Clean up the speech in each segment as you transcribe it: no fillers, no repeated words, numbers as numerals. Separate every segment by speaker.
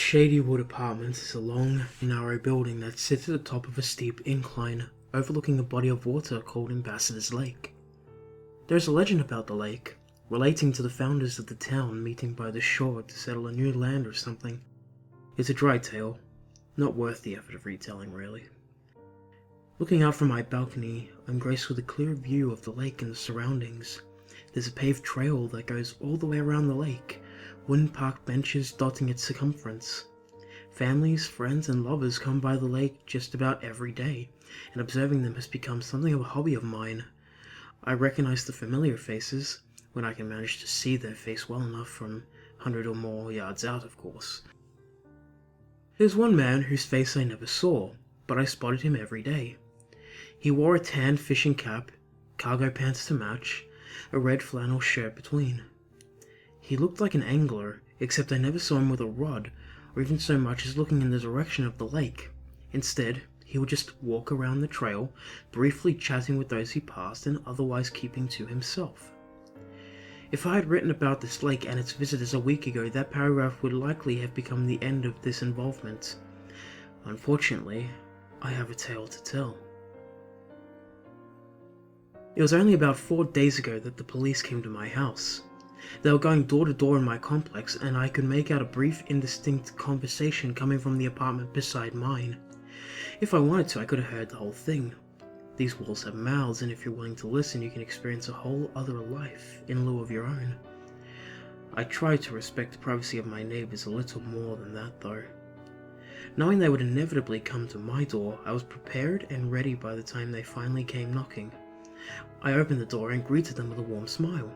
Speaker 1: Shady Wood Apartments is a long, narrow building that sits at the top of a steep incline, overlooking a body of water called Ambassador's Lake. There is a legend about the lake, relating to the founders of the town meeting by the shore to settle a new land or something. It's a dry tale, not worth the effort of retelling, really. Looking out from my balcony, I'm graced with a clear view of the lake and the surroundings. There's a paved trail that goes all the way around the lake, wooden park benches dotting its circumference. Families, friends, and lovers come by the lake just about every day, and observing them has become something of a hobby of mine. I recognize the familiar faces, when I can manage to see their face well enough from 100 or more yards out, of course. There's one man whose face I never saw, but I spotted him every day. He wore a tan fishing cap, cargo pants to match, a red flannel shirt between. He looked like an angler, except I never saw him with a rod, or even so much as looking in the direction of the lake. Instead, he would just walk around the trail, briefly chatting with those he passed and otherwise keeping to himself. If I had written about this lake and its visitors a week ago, that paragraph would likely have become the end of this involvement. Unfortunately, I have a tale to tell. It was only about 4 days ago that the police came to my house. They were going door to door in my complex, and I could make out a brief, indistinct conversation coming from the apartment beside mine. If I wanted to, I could have heard the whole thing. These walls have mouths, and if you're willing to listen, you can experience a whole other life in lieu of your own. I tried to respect the privacy of my neighbors a little more than that, though. Knowing they would inevitably come to my door, I was prepared and ready by the time they finally came knocking. I opened the door and greeted them with a warm smile.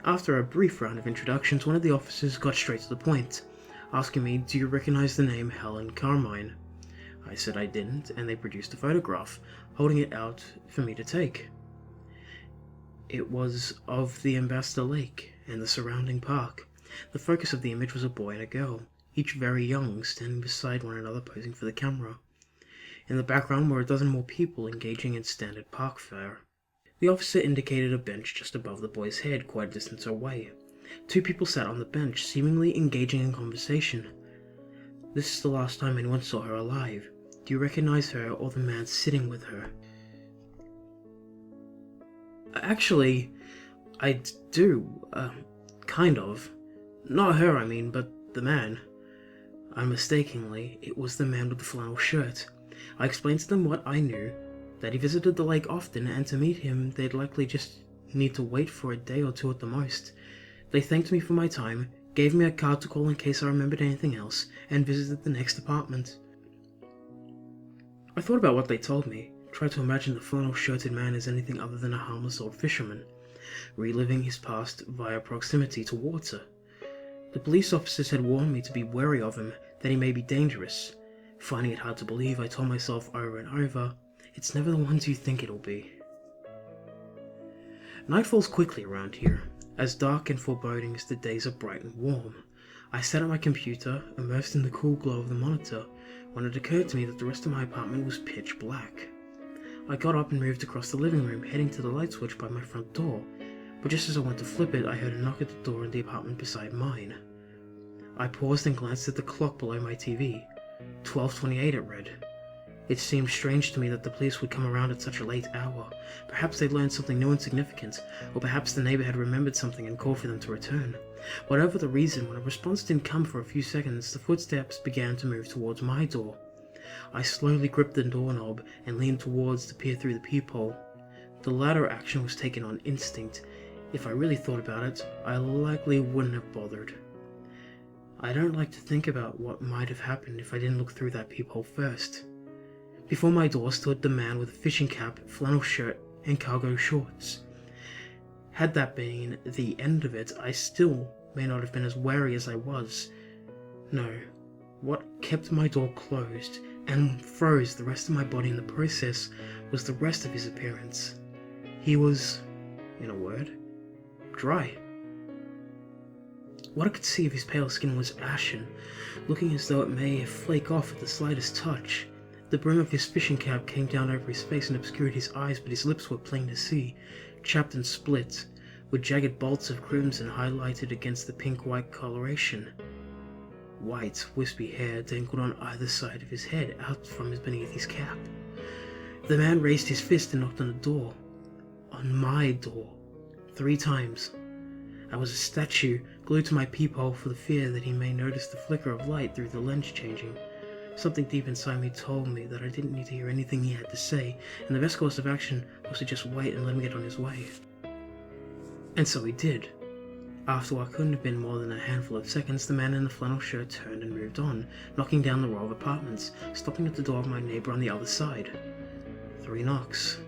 Speaker 1: After a brief round of introductions, one of the officers got straight to the point, asking me, "Do you recognize the name Helen Carmine?" I said I didn't, and they produced a photograph, holding it out for me to take. It was of the Ambassador Lake and the surrounding park. The focus of the image was a boy and a girl, each very young, standing beside one another posing for the camera. In the background were a dozen more people engaging in standard park fare. The officer indicated a bench just above the boy's head, quite a distance away. 2 people sat on the bench, seemingly engaging in conversation. "This is the last time anyone saw her alive. Do you recognize her or the man sitting with her?" Actually, I do, kind of. Not her, I mean, but the man. Unmistakably, it was the man with the flannel shirt. I explained to them what I knew, that he visited the lake often, and to meet him they'd likely just need to wait for a day or 2 at the most. They thanked me for my time, gave me a card to call in case I remembered anything else, and visited the next apartment. I thought about what they told me, tried to imagine the flannel-shirted man as anything other than a harmless old fisherman, reliving his past via proximity to water. The police officers had warned me to be wary of him, that he may be dangerous. Finding it hard to believe, I told myself over and over, it's never the ones you think it'll be. Night falls quickly around here, as dark and foreboding as the days are bright and warm. I sat at my computer, immersed in the cool glow of the monitor, when it occurred to me that the rest of my apartment was pitch black. I got up and moved across the living room, heading to the light switch by my front door, but just as I went to flip it, I heard a knock at the door in the apartment beside mine. I paused and glanced at the clock below my TV. 12:28 it read. It seemed strange to me that the police would come around at such a late hour. Perhaps they'd learned something new and significant, or perhaps the neighbor had remembered something and called for them to return. Whatever the reason, when a response didn't come for a few seconds, the footsteps began to move towards my door. I slowly gripped the doorknob and leaned towards to peer through the peephole. The latter action was taken on instinct. If I really thought about it, I likely wouldn't have bothered. I don't like to think about what might have happened if I didn't look through that peephole first. Before my door stood the man with a fishing cap, flannel shirt, and cargo shorts. Had that been the end of it, I still may not have been as wary as I was. No, what kept my door closed and froze the rest of my body in the process was the rest of his appearance. He was, in a word, dry. What I could see of his pale skin was ashen, looking as though it may flake off at the slightest touch. The brim of his fishing cap came down over his face and obscured his eyes, but his lips were plain to see, chapped and split, with jagged bolts of crimson highlighted against the pink-white coloration. White, wispy hair dangled on either side of his head out from beneath his cap. The man raised his fist and knocked on the door. On my door. 3 times. I was a statue, glued to my peephole for the fear that he may notice the flicker of light through the lens changing. Something deep inside me told me that I didn't need to hear anything he had to say, and the best course of action was to just wait and let him get on his way. And so he did. After what couldn't have been more than a handful of seconds, the man in the flannel shirt turned and moved on, knocking down the row of apartments, stopping at the door of my neighbor on the other side. 3 knocks.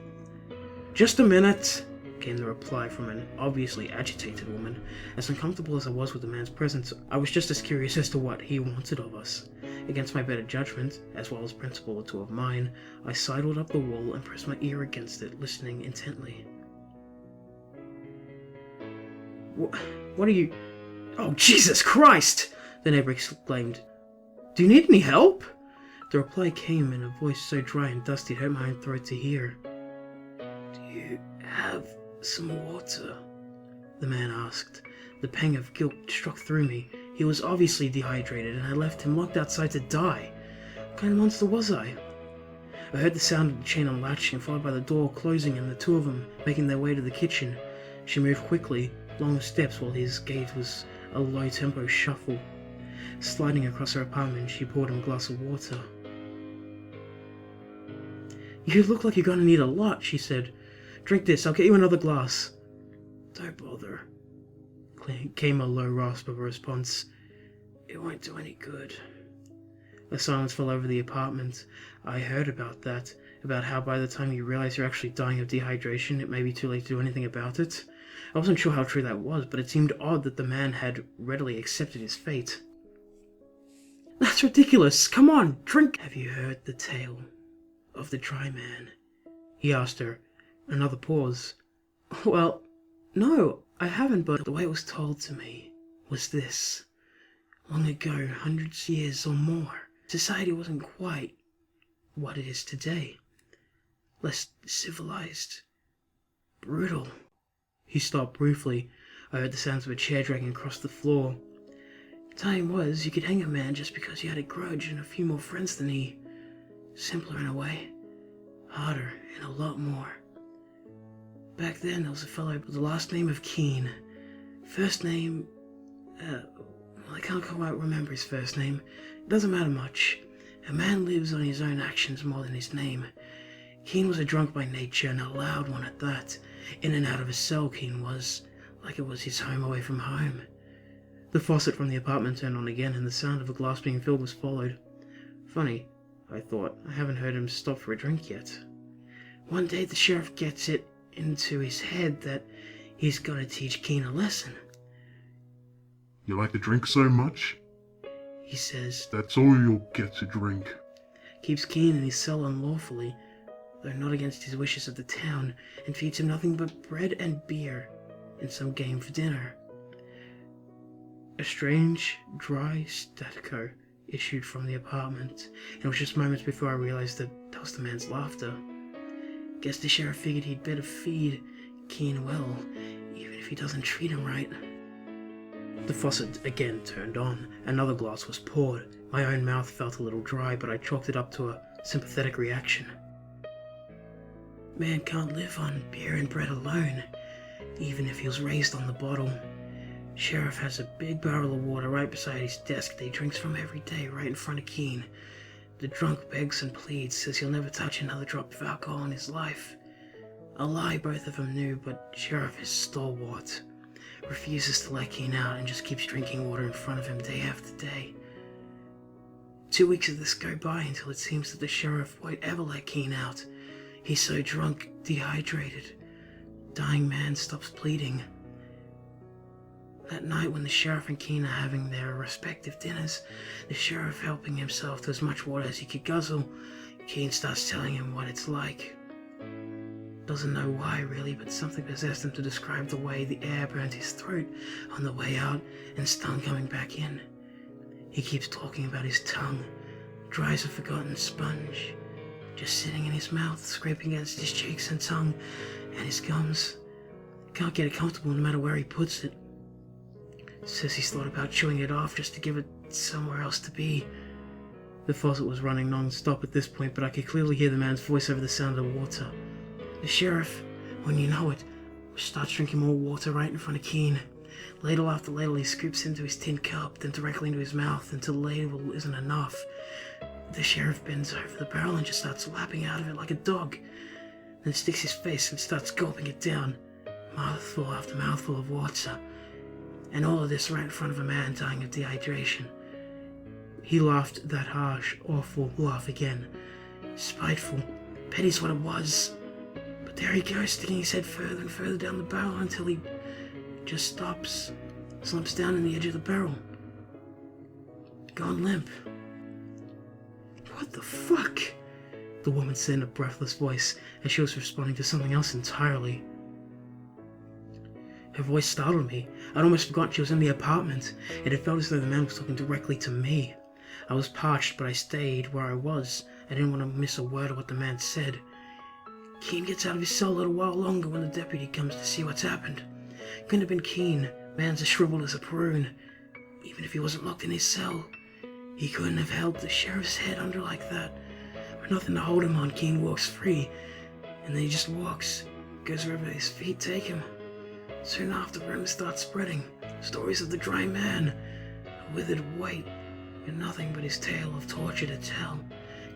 Speaker 1: "Just a minute," came the reply from an obviously agitated woman. As uncomfortable as I was with the man's presence, I was just as curious as to what he wanted of us. Against my better judgment, as well as principle or 2 of mine, I sidled up the wall and pressed my ear against it, listening intently. What are you... "Oh, Jesus Christ!" the neighbor exclaimed. "Do you need any help?" The reply came in a voice so dry and dusty it hurt my own throat to hear. "Do you have some water?" the man asked. The pang of guilt struck through me. He was obviously dehydrated, and I left him locked outside to die. What kind of monster was I? I heard the sound of the chain unlatching, followed by the door closing and the 2 of them making their way to the kitchen. She moved quickly, long steps, while his gait was a low-tempo shuffle. Sliding across her apartment, she poured him a glass of water. "You look like you're gonna need a lot," she said. "Drink this, I'll get you another glass." "Don't bother," came a low rasp of a response. "It won't do any good." A silence fell over the apartment. I heard about that, about how by the time you realize you're actually dying of dehydration, it may be too late to do anything about it. I wasn't sure how true that was, but it seemed odd that the man had readily accepted his fate. "That's ridiculous! Come on, drink!" "Have you heard the tale of the dry man?" he asked her. Another pause. "Well, no, I haven't, but the way it was told to me was this. Long ago, hundreds of years or more, society wasn't quite what it is today. Less civilized. Brutal." He stopped briefly. I heard the sounds of a chair dragging across the floor. "Time was, you could hang a man just because he had a grudge and a few more friends than he. Simpler in a way. Harder in a lot more. Back then, there was a fellow with the last name of Keene. First name... I can't quite remember his first name. It doesn't matter much. A man lives on his own actions more than his name. Keene was a drunk by nature, and a loud one at that. In and out of his cell, Keene was, like it was his home away from home." The faucet from the apartment turned on again, and the sound of a glass being filled was followed. Funny, I thought, I haven't heard him stop for a drink yet. "One day the sheriff gets it into his head that he's gonna teach Keene a lesson.
Speaker 2: You like to drink so much?"
Speaker 1: he says.
Speaker 2: "That's all you'll get to drink."
Speaker 1: Keeps Keene in his cell unlawfully, though not against his wishes of the town, and feeds him nothing but bread and beer and some game for dinner." A strange, dry staccato issued from the apartment, and it was just moments before I realized that was the man's laughter. Guess the sheriff figured he'd better feed Keene well, even if he doesn't treat him right. The faucet again turned on. Another glass was poured. My own mouth felt a little dry, but I chalked it up to a sympathetic reaction. "Man can't live on beer and bread alone, even if he was raised on the bottle. Sheriff has a big barrel of water right beside his desk that he drinks from every day, right in front of Keene. The drunk begs and pleads, says he'll never touch another drop of alcohol in his life. A lie both of them knew, but Sheriff is stalwart. Refuses to let Keene out and just keeps drinking water in front of him day after day. 2 weeks of this go by until it seems that the sheriff won't ever let Keene out. He's so drunk, dehydrated. Dying man stops bleeding. That night when the sheriff and Keene are having their respective dinners, the sheriff helping himself to as much water as he could guzzle, Keene starts telling him what it's like. Doesn't know why really, but something possessed him to describe the way the air burned his throat on the way out and stung coming back in. He keeps talking about his tongue, dry as a forgotten sponge, just sitting in his mouth, scraping against his cheeks and tongue and his gums. Can't get it comfortable no matter where he puts it. Says he's thought about chewing it off just to give it somewhere else to be. The faucet was running non-stop at this point, but I could clearly hear the man's voice over the sound of the water. The sheriff, when you know it, starts drinking more water right in front of Keen. Ladle after ladle, he scoops into his tin cup, then directly into his mouth until the ladle isn't enough. The sheriff bends over the barrel and just starts lapping out of it like a dog, then sticks his face and starts gulping it down, mouthful after mouthful of water. And all of this right in front of a man dying of dehydration. He laughed that harsh, awful laugh again. Spiteful. Petty's what it was. But there he goes, sticking his head further and further down the barrel until he just stops, slumps down in the edge of the barrel. Gone limp. What the fuck? The woman said in a breathless voice as she was responding to something else entirely. Her voice startled me. I'd almost forgotten she was in the apartment. It had felt as though the man was talking directly to me. I was parched, but I stayed where I was. I didn't want to miss a word of what the man said. Keen gets out of his cell a little while longer when the deputy comes to see what's happened. Couldn't have been Keen. Man's as shriveled as a prune. Even if he wasn't locked in his cell, he couldn't have held the sheriff's head under like that. With nothing to hold him on, Keen walks free. And then he just walks. Goes wherever his feet take him. Soon after, rumors start spreading. Stories of the dry man. A withered white. And nothing but his tale of torture to tell.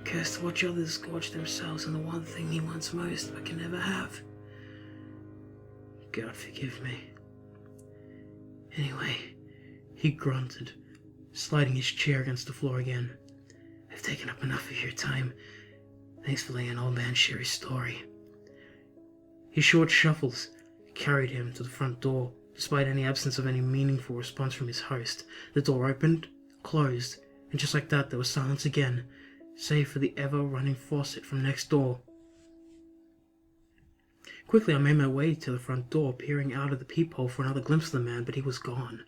Speaker 1: Cursed to watch others gorge themselves on the one thing he wants most but can never have. God forgive me. Anyway, he grunted, sliding his chair against the floor again. I've taken up enough of your time. Thanks for letting an old man share his story. His short shuffles carried him to the front door, despite any absence of any meaningful response from his host. The door opened, closed, and just like that there was silence again, save for the ever-running faucet from next door. Quickly I made my way to the front door, peering out of the peephole for another glimpse of the man, but he was gone.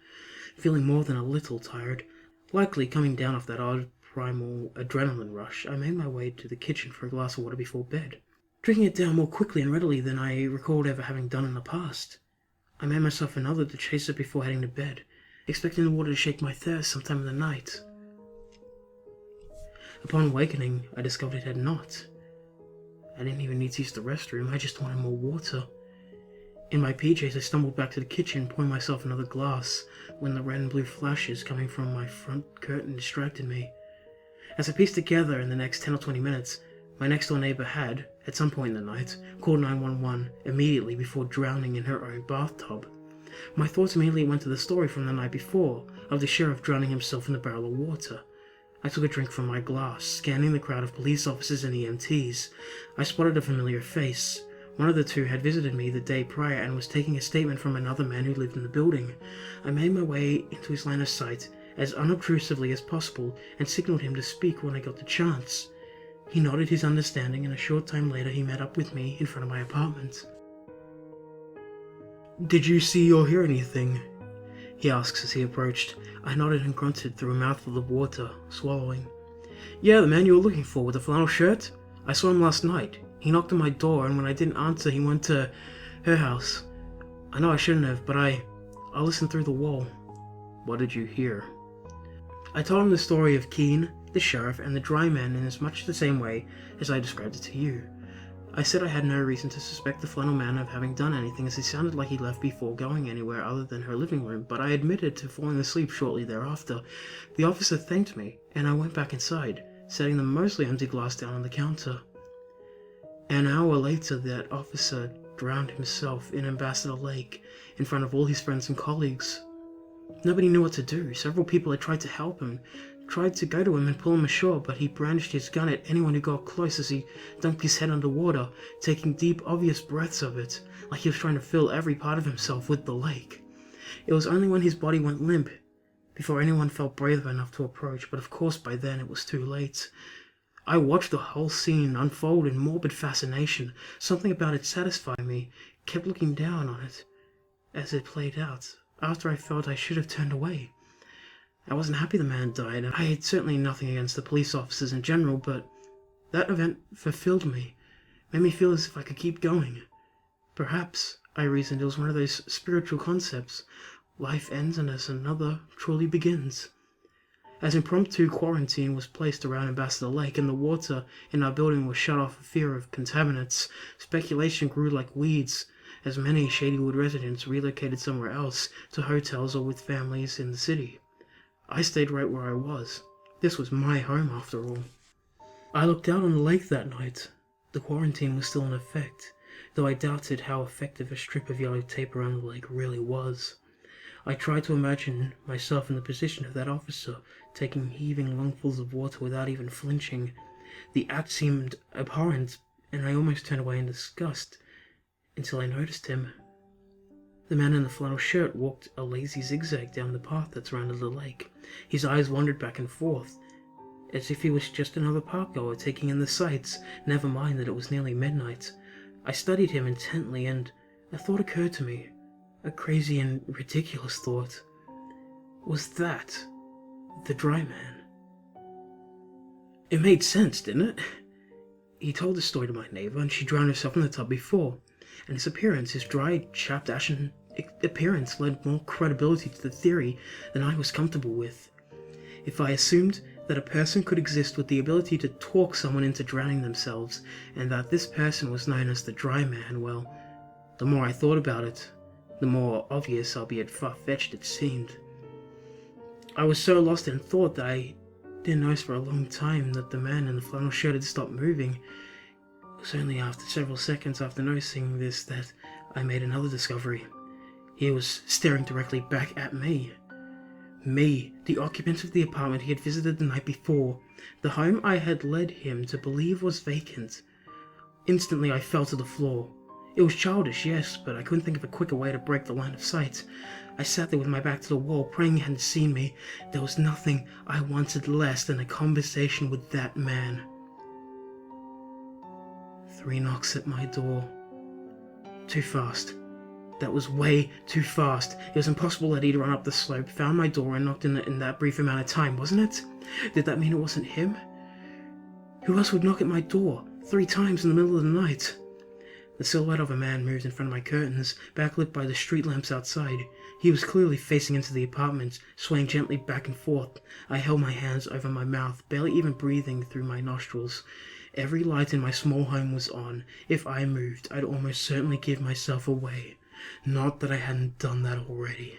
Speaker 1: Feeling more than a little tired, likely coming down off that odd primal adrenaline rush, I made my way to the kitchen for a glass of water before bed, drinking it down more quickly and readily than I recalled ever having done in the past. I made myself another to chase it before heading to bed, expecting the water to shake my thirst sometime in the night. Upon awakening, I discovered it had not. I didn't even need to use the restroom, I just wanted more water. In my PJs, I stumbled back to the kitchen, pouring myself another glass, when the red and blue flashes coming from my front curtain distracted me. As I pieced together in the next 10 or 20 minutes, my next-door neighbor had, at some point in the night, called 911 immediately before drowning in her own bathtub. My thoughts immediately went to the story from the night before, of the sheriff drowning himself in a barrel of water. I took a drink from my glass, scanning the crowd of police officers and EMTs. I spotted a familiar face. One of the two had visited me the day prior and was taking a statement from another man who lived in the building. I made my way into his line of sight as unobtrusively as possible and signaled him to speak when I got the chance. He nodded his understanding, and a short time later he met up with me in front of my apartment. "Did you see or hear anything?" he asks as he approached. I nodded and grunted through a mouthful of water, swallowing. "Yeah, the man you were looking for with the flannel shirt? I saw him last night. He knocked on my door, and when I didn't answer, he went to her house. I know I shouldn't have, but I listened through the wall." "What did you hear?" I told him the story of Keen, the sheriff, and the dry man in as much the same way as I described it to you. I said I had no reason to suspect the flannel man of having done anything, as he sounded like he left before going anywhere other than her living room, but I admitted to falling asleep shortly thereafter. The officer thanked me, and I went back inside, setting the mostly empty glass down on the counter. An hour later, that officer drowned himself in Ambassador Lake, in front of all his friends and colleagues. Nobody knew what to do. Several people had tried to help him, tried to go to him and pull him ashore, but he brandished his gun at anyone who got close as he dunked his head underwater, taking deep, obvious breaths of it, like he was trying to fill every part of himself with the lake. It was only when his body went limp, before anyone felt brave enough to approach, but of course by then it was too late. I watched the whole scene unfold in morbid fascination. Something about it satisfied me, kept looking down on it as it played out, after I felt I should have turned away. I wasn't happy the man died, and I had certainly nothing against the police officers in general, but that event fulfilled me, made me feel as if I could keep going. Perhaps, I reasoned, it was one of those spiritual concepts. Life ends unless another truly begins. As impromptu quarantine was placed around Ambassador Lake and the water in our building was shut off for fear of contaminants, speculation grew like weeds as many Shadywood residents relocated somewhere else to hotels or with families in the city. I stayed right where I was. This was my home after all. I looked out on the lake that night. The quarantine was still in effect, though I doubted how effective a strip of yellow tape around the lake really was. I tried to imagine myself in the position of that officer, taking heaving lungfuls of water without even flinching. The act seemed abhorrent, and I almost turned away in disgust, until I noticed him. The man in the flannel shirt walked a lazy zigzag down the path that surrounded the lake. His eyes wandered back and forth, as if he was just another park-goer taking in the sights, never mind that it was nearly midnight. I studied him intently, and a thought occurred to me. A crazy and ridiculous thought. Was that the dry man? It made sense, didn't it? He told the story to my neighbor, and she drowned herself in the tub before, and his appearance, his dry, chapped, ashen appearance, lent more credibility to the theory than I was comfortable with. If I assumed that a person could exist with the ability to talk someone into drowning themselves, and that this person was known as the dry man, well, the more I thought about it, the more obvious, albeit far-fetched, it seemed. I was so lost in thought that I didn't notice for a long time that the man in the flannel shirt had stopped moving. It was only after several seconds after noticing this that I made another discovery. He was staring directly back at me. Me, the occupant of the apartment he had visited the night before, the home I had led him to believe was vacant. Instantly I fell to the floor. It was childish, yes, but I couldn't think of a quicker way to break the line of sight. I sat there with my back to the wall, praying he hadn't seen me. There was nothing I wanted less than a conversation with that man. 3 knocks at my door. Too fast. That was way too fast. It was impossible that he'd run up the slope, found my door, and knocked in that brief amount of time, wasn't it? Did that mean it wasn't him? Who else would knock at my door 3 times in the middle of the night? The silhouette of a man moved in front of my curtains, backlit by the street lamps outside. He was clearly facing into the apartment, swaying gently back and forth. I held my hands over my mouth, barely even breathing through my nostrils. Every light in my small home was on. If I moved, I'd almost certainly give myself away. Not that I hadn't done that already.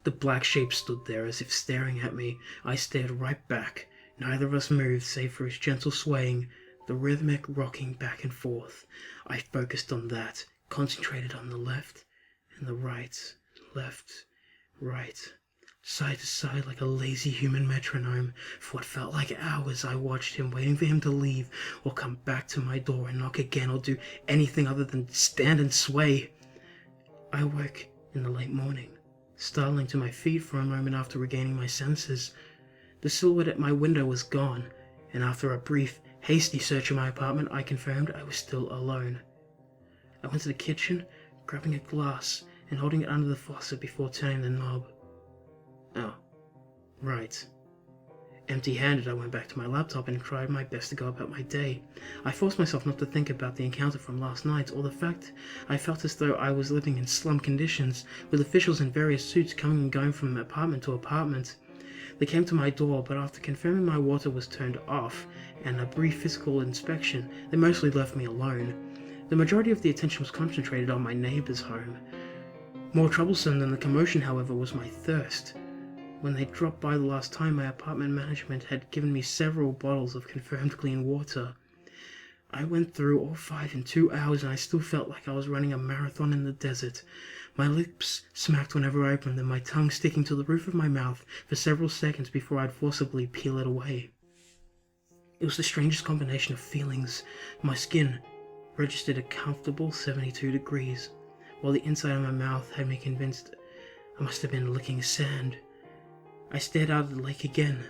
Speaker 1: The black shape stood there as if staring at me. I stared right back. Neither of us moved, save for his gentle swaying, the rhythmic rocking back and forth. I focused on that, concentrated on the left and the right, left, right, side to side like a lazy human metronome. For what felt like hours, I watched him, waiting for him to leave or come back to my door and knock again or do anything other than stand and sway. I woke in the late morning, startling to my feet for a moment after regaining my senses. The silhouette at my window was gone, and after a brief, hasty search of my apartment, I confirmed I was still alone. I went to the kitchen, grabbing a glass and holding it under the faucet before turning the knob. Oh, right. Empty-handed, I went back to my laptop and tried my best to go about my day. I forced myself not to think about the encounter from last night, or the fact I felt as though I was living in slum conditions, with officials in various suits coming and going from apartment to apartment. They came to my door, but after confirming my water was turned off and a brief physical inspection, they mostly left me alone. The majority of the attention was concentrated on my neighbor's home. More troublesome than the commotion, however, was my thirst. When they dropped by the last time, my apartment management had given me several bottles of confirmed clean water. I went through all 5 in 2 hours, and I still felt like I was running a marathon in the desert. My lips smacked whenever I opened them, my tongue sticking to the roof of my mouth for several seconds before I'd forcibly peel it away. It was the strangest combination of feelings. My skin registered a comfortable 72 degrees, while the inside of my mouth had me convinced I must have been licking sand. I stared out at the lake again,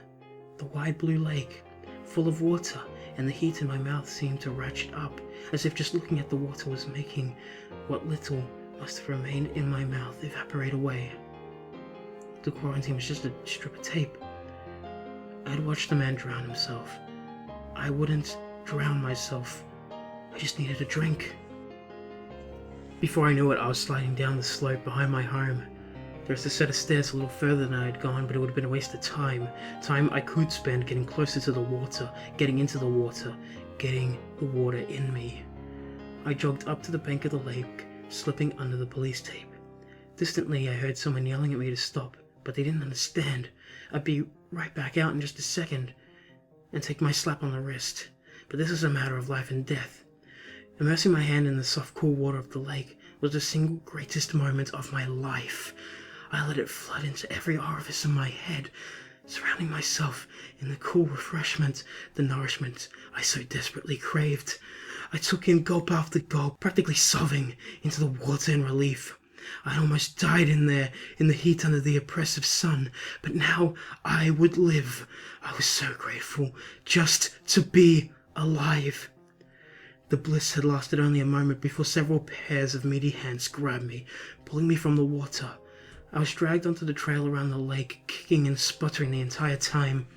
Speaker 1: the wide blue lake, full of water, and the heat in my mouth seemed to ratchet up, as if just looking at the water was making what little must have remained in my mouth evaporate away. The quarantine was just a strip of tape. I'd watched the man drown himself. I wouldn't drown myself. I just needed a drink. Before I knew it, I was sliding down the slope behind my home. There's a set of stairs a little further than I had gone, but it would have been a waste of time. Time I could spend getting closer to the water, getting into the water, getting the water in me. I jogged up to the bank of the lake, slipping under the police tape. Distantly, I heard someone yelling at me to stop, but they didn't understand. I'd be right back out in just a second and take my slap on the wrist. But this is a matter of life and death. Immersing my hand in the soft, cool water of the lake was the single greatest moment of my life. I let it flood into every orifice in my head, surrounding myself in the cool refreshment, the nourishment I so desperately craved. I took in gulp after gulp, practically sobbing into the water in relief. I'd almost died in there, in the heat under the oppressive sun, but now I would live. I was so grateful just to be alive. The bliss had lasted only a moment before several pairs of meaty hands grabbed me, pulling me from the water. I was dragged onto the trail around the lake, kicking and sputtering the entire time.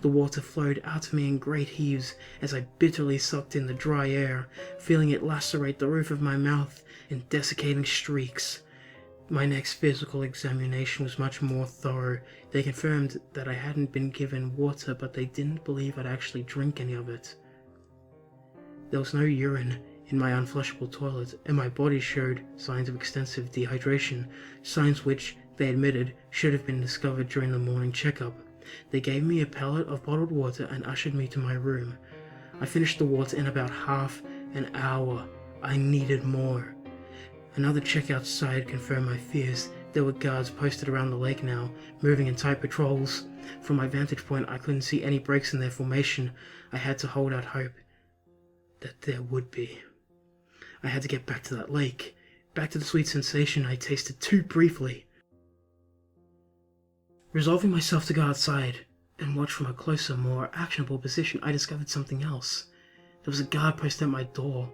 Speaker 1: The water flowed out of me in great heaves as I bitterly sucked in the dry air, feeling it lacerate the roof of my mouth in desiccating streaks. My next physical examination was much more thorough. They confirmed that I hadn't been given water, but they didn't believe I'd actually drink any of it. There was no urine in my unflushable toilet, and my body showed signs of extensive dehydration, signs which, they admitted, should have been discovered during the morning checkup. They gave me a pellet of bottled water and ushered me to my room. I finished the water in about half an hour. I needed more. Another check outside confirmed my fears. There were guards posted around the lake now, moving in tight patrols. From my vantage point, I couldn't see any breaks in their formation. I had to hold out hope that there would be. I had to get back to that lake, back to the sweet sensation I tasted too briefly. Resolving myself to go outside and watch from a closer, more actionable position, I discovered something else. There was a guard posted at my door.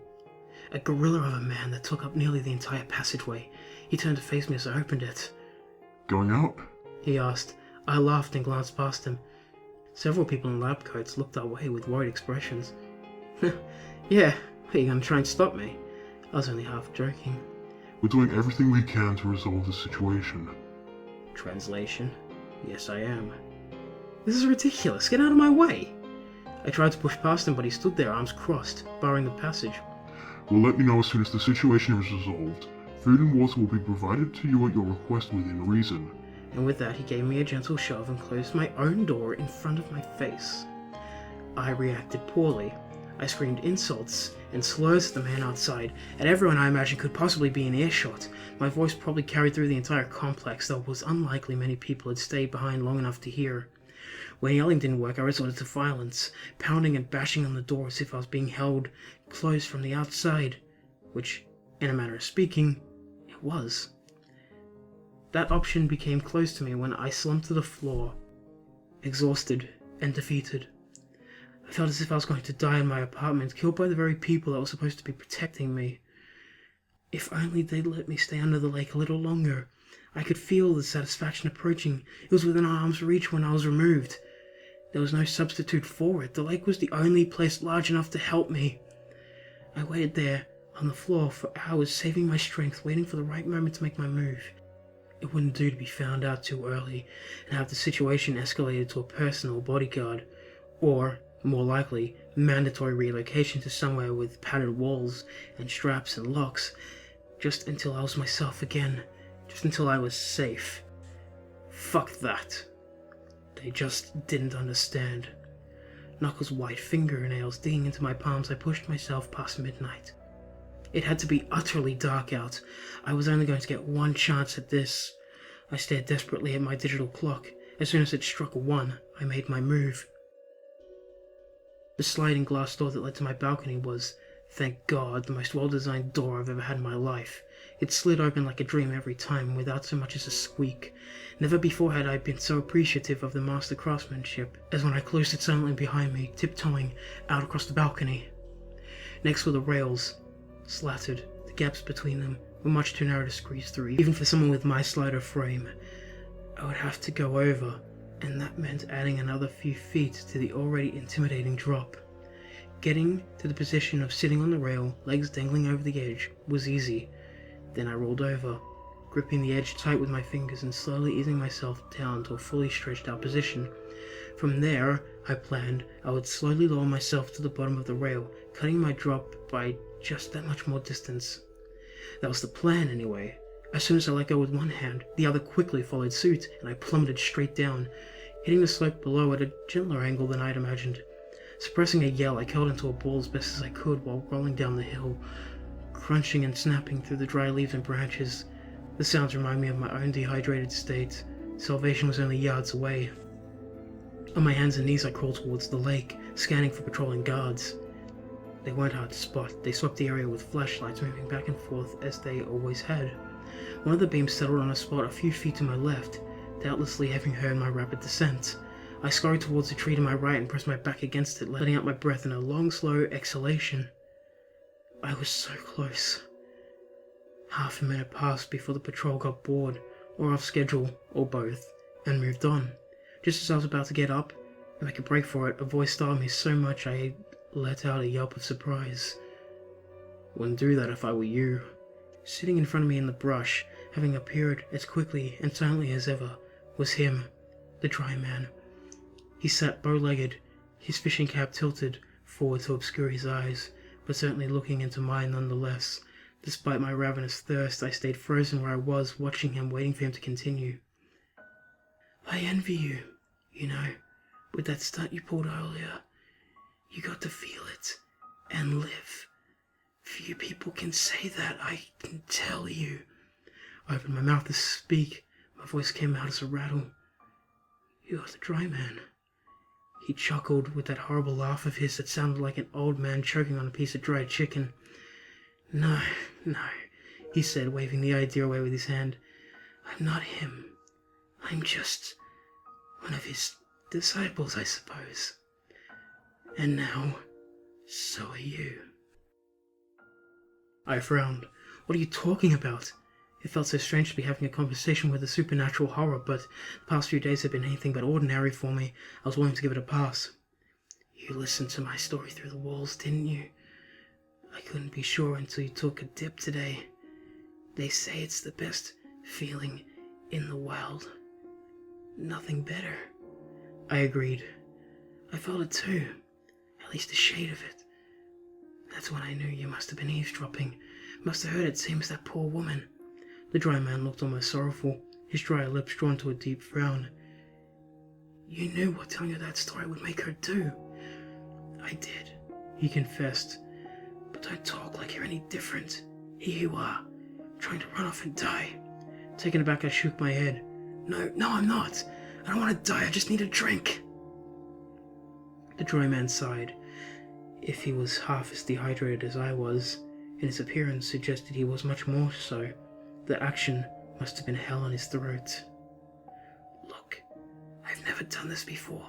Speaker 1: A gorilla of a man that took up nearly the entire passageway. He turned to face me as I opened it.
Speaker 2: Going out?
Speaker 1: He asked. I laughed and glanced past him. Several people in lab coats looked our way with worried expressions. Yeah, are you gonna try and stop me? I was only half joking.
Speaker 2: We're doing everything we can to resolve the situation.
Speaker 1: Translation. Yes, I am. This is ridiculous. Get out of my way. I tried to push past him, but he stood there, arms crossed, barring the passage.
Speaker 2: Well, let me know as soon as the situation is resolved. Food and water will be provided to you at your request within reason.
Speaker 1: And with that, he gave me a gentle shove and closed my own door in front of my face. I reacted poorly. I screamed insults and slurs at the man outside, at everyone I imagined could possibly be in earshot. My voice probably carried through the entire complex, though it was unlikely many people had stayed behind long enough to hear. When yelling didn't work, I resorted to violence, pounding and bashing on the door as if I was being held closed from the outside, which, in a manner of speaking, it was. That option became close to me when I slumped to the floor, exhausted and defeated. I felt as if I was going to die in my apartment, killed by the very people that were supposed to be protecting me. If only they'd let me stay under the lake a little longer. I could feel the satisfaction approaching. It was within arm's reach when I was removed. There was no substitute for it. The lake was the only place large enough to help me. I waited there, on the floor, for hours, saving my strength, waiting for the right moment to make my move. It wouldn't do to be found out too early, and have the situation escalated to a personal bodyguard, or, more likely, mandatory relocation to somewhere with padded walls and straps and locks, just until I was myself again, just until I was safe. Fuck that. They just didn't understand. Knuckles' white fingernails digging into my palms, I pushed myself past midnight. It had to be utterly dark out. I was only going to get one chance at this. I stared desperately at my digital clock. As soon as it struck 1, I made my move. The sliding glass door that led to my balcony was, thank God, the most well-designed door I've ever had in my life. It slid open like a dream every time, without so much as a squeak. Never before had I been so appreciative of the master craftsmanship as when I closed it silently behind me, tiptoeing out across the balcony. Next were the rails, slatted. The gaps between them were much too narrow to squeeze through, even for someone with my slider frame. I would have to go over, and that meant adding another few feet to the already intimidating drop. Getting to the position of sitting on the rail, legs dangling over the edge, was easy. Then I rolled over, gripping the edge tight with my fingers and slowly easing myself down to a fully stretched out position. From there, I planned I would slowly lower myself to the bottom of the rail, cutting my drop by just that much more distance. That was the plan anyway. As soon as I let go with one hand, the other quickly followed suit, and I plummeted straight down, hitting the slope below at a gentler angle than I'd imagined. Suppressing a yell, I curled into a ball as best as I could while rolling down the hill, crunching and snapping through the dry leaves and branches. The sounds remind me of my own dehydrated state. Salvation was only yards away. On my hands and knees I crawled towards the lake, scanning for patrolling guards. They weren't hard to spot. They swept the area with flashlights, moving back and forth as they always had. One of the beams settled on a spot a few feet to my left, doubtlessly having heard my rapid descent. I scurried towards the tree to my right and pressed my back against it, letting out my breath in a long, slow exhalation. I was so close. Half a minute passed before the patrol got bored, or off schedule, or both, and moved on. Just as I was about to get up and make a break for it, a voice startled me so much I let out a yelp of surprise. Wouldn't do that if I were you. Sitting in front of me in the brush, having appeared as quickly and silently as ever, was him, the dry man. He sat bow-legged, his fishing cap tilted forward to obscure his eyes, but certainly looking into mine nonetheless. Despite my ravenous thirst, I stayed frozen where I was, watching him, waiting for him to continue. I envy you, with that stunt you pulled earlier. You got to feel it and live. Few people can say that, I can tell you. I opened my mouth to speak. My voice came out as a rattle. You are the dry man. He chuckled with that horrible laugh of his that sounded like an old man choking on a piece of dried chicken. No, he said, waving the idea away with his hand. I'm not him. I'm just one of his disciples, I suppose. And now, so are you. I frowned. What are you talking about? It felt so strange to be having a conversation with a supernatural horror, but the past few days had been anything but ordinary for me. I was willing to give it a pass. You listened to my story through the walls, didn't you? I couldn't be sure until you took a dip today. They say it's the best feeling in the world. Nothing better. I agreed. I felt it too. At least a shade of it. That's when I knew you must have been eavesdropping. Must have heard it same as that poor woman. The dry man looked almost sorrowful, his dry lips drawn to a deep frown. You knew what telling her that story would make her do. I did, he confessed. But don't talk like you're any different. Here you are, trying to run off and die. Taken aback, I shook my head. No, I'm not. I don't want to die, I just need a drink. The dry man sighed. If he was half as dehydrated as I was, and his appearance suggested he was much more so, the action must have been hell in his throat. Look, I've never done this before,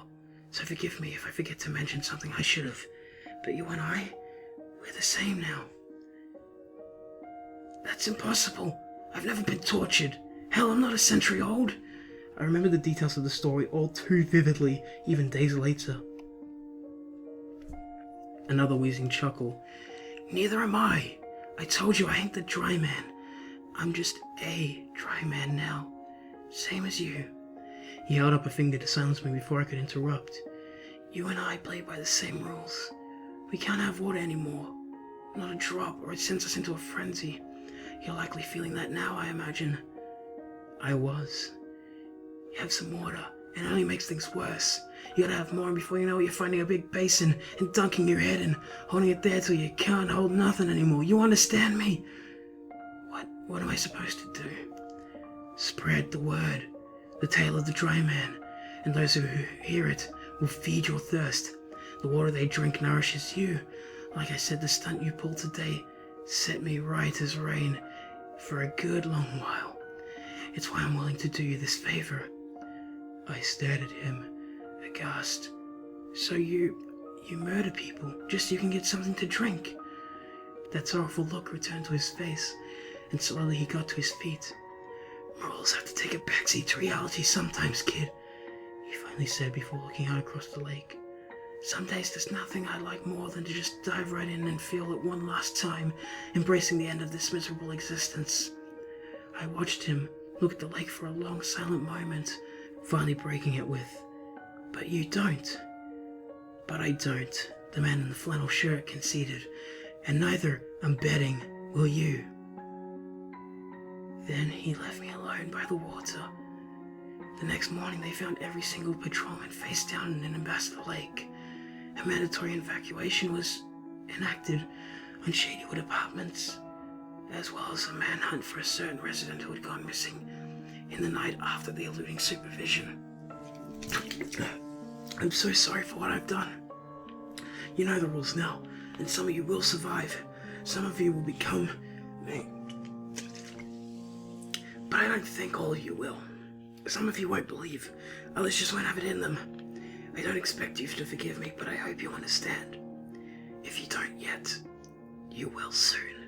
Speaker 1: so forgive me if I forget to mention something I should have. But you and I, we're the same now. That's impossible. I've never been tortured. Hell, I'm not a century old. I remember the details of the story all too vividly, even days later. Another wheezing chuckle. Neither am I. I told you I ain't the dry man. I'm just a dry man now. Same as you. He held up a finger to silence me before I could interrupt. You and I play by the same rules. We can't have water anymore. Not a drop, or it sends us into a frenzy. You're likely feeling that now, I imagine. I was. You have some water, and it only makes things worse. You gotta have more, and before you know it, you're finding a big basin and dunking your head and holding it there till you can't hold nothing anymore. You understand me? What am I supposed to do? Spread the word, the tale of the dry man, and those who hear it will feed your thirst. The water they drink nourishes you. Like I said, the stunt you pulled today set me right as rain for a good long while. It's why I'm willing to do you this favor. I stared at him, aghast. So you murder people just so you can get something to drink? That sorrowful look returned to his face, and slowly he got to his feet. Morals have to take a backseat to reality sometimes, kid, he finally said before looking out across the lake. Some days there's nothing I'd like more than to just dive right in and feel it one last time, embracing the end of this miserable existence. I watched him look at the lake for a long silent moment, finally breaking it with, "But you don't." "But I don't," the man in the flannel shirt conceded, "and neither, I'm betting, will you." Then he left me alone by the water. The next morning they found every single patrolman face down in Ambassador Lake. A mandatory evacuation was enacted on Shadywood Apartments, as well as a manhunt for a certain resident who had gone missing in the night after the eluding supervision. I'm so sorry for what I've done. You know the rules now, and some of you will survive. Some of you will become me. But I don't think all of you will. Some of you won't believe. Others just won't have it in them. I don't expect you to forgive me, but I hope you understand. If you don't yet, you will soon.